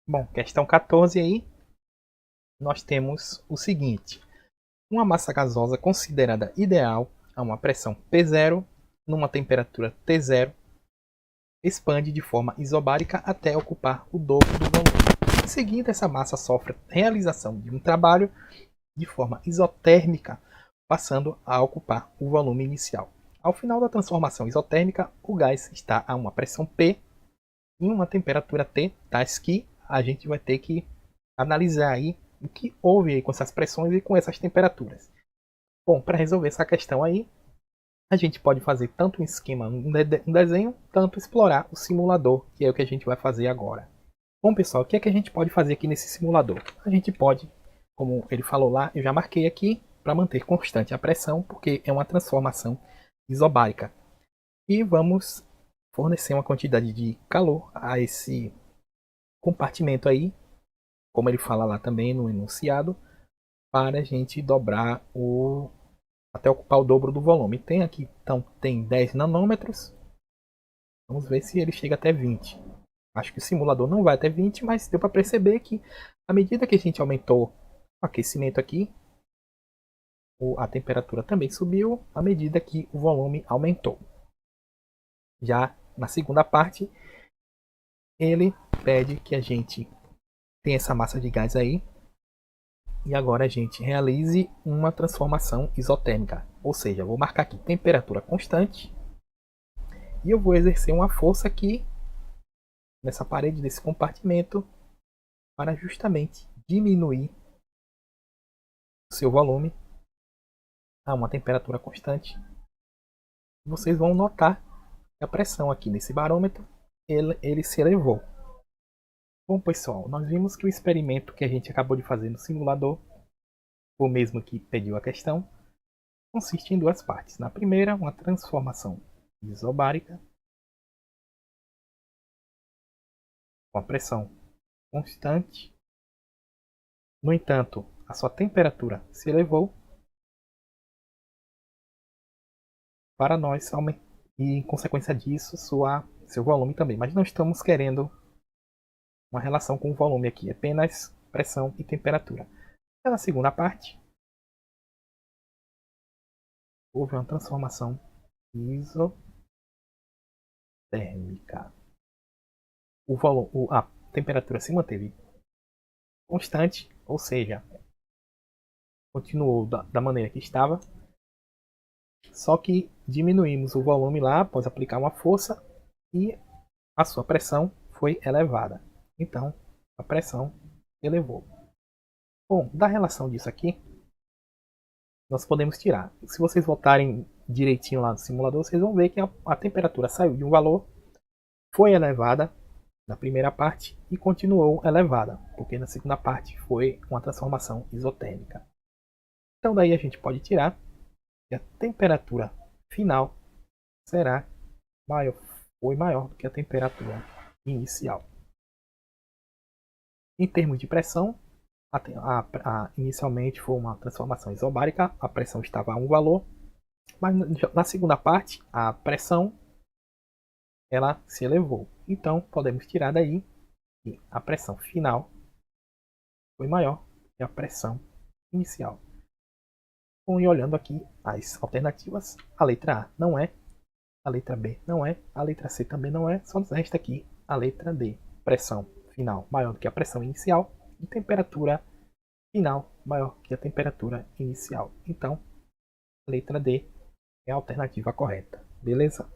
Bom, questão 14 aí, nós temos o seguinte. Uma massa gasosa considerada ideal a uma pressão P0, numa temperatura T0, expande de forma isobárica até ocupar o dobro do volume. Em seguida, essa massa sofre a realização de um trabalho de forma isotérmica, passando a ocupar o volume inicial. Ao final da transformação isotérmica, o gás está a uma pressão P em uma temperatura T, tais que a gente vai ter que analisar aí o que houve aí com essas pressões e com essas temperaturas. Bom, para resolver essa questão aí, a gente pode fazer tanto um esquema, um desenho, tanto explorar o simulador, que é o que a gente vai fazer agora. Bom, pessoal, o que é que a gente pode fazer aqui nesse simulador? A gente pode, como ele falou lá, eu já marquei aqui, para manter constante a pressão, porque é uma transformação isobárica. E vamos fornecer uma quantidade de calor a esse compartimento aí, como ele fala lá também no enunciado, para a gente dobrar até ocupar o dobro do volume. Tem aqui, então, tem 10 nanômetros. Vamos ver se ele chega até 20. Acho que o simulador não vai até 20, mas deu para perceber que à medida que a gente aumentou o aquecimento aqui, a temperatura também subiu à medida que o volume aumentou. Já na segunda parte, ele pede que a gente tenha essa massa de gás aí e agora a gente realize uma transformação isotérmica, ou seja, eu vou marcar aqui temperatura constante e eu vou exercer uma força aqui nessa parede desse compartimento para justamente diminuir o seu volume a uma temperatura constante. Vocês vão notar que a pressão aqui nesse barômetro ele se elevou. Bom, pessoal, nós vimos que o experimento que a gente acabou de fazer no simulador, o mesmo que pediu a questão, consiste em duas partes. Na primeira, uma transformação isobárica com a pressão constante. No entanto, a sua temperatura se elevou para nós e, em consequência disso, seu volume também. Mas não estamos querendo uma relação com o volume aqui, apenas pressão e temperatura. E na segunda parte, houve uma transformação isotérmica. A temperatura se manteve constante, ou seja, continuou da maneira que estava, só que diminuímos o volume lá após aplicar uma força e a sua pressão foi elevada. Então, a pressão elevou. Bom, da relação disso aqui, nós podemos tirar. Se vocês voltarem direitinho lá no simulador, vocês vão ver que a temperatura saiu de um valor, foi elevada na primeira parte e continuou elevada, porque na segunda parte foi uma transformação isotérmica. Então daí a gente pode tirar que a temperatura final será foi maior do que a temperatura inicial. Em termos de pressão, inicialmente foi uma transformação isobárica, a pressão estava a um valor, mas na segunda parte a pressão ela se elevou. Então podemos tirar daí que a pressão final foi maior que a pressão inicial. Bom, e olhando aqui as alternativas, a letra A não é, a letra B não é, a letra C também não é, só nos resta aqui a letra D. Pressão final maior do que a pressão inicial e temperatura final maior que a temperatura inicial. Então, a letra D é a alternativa correta. Beleza?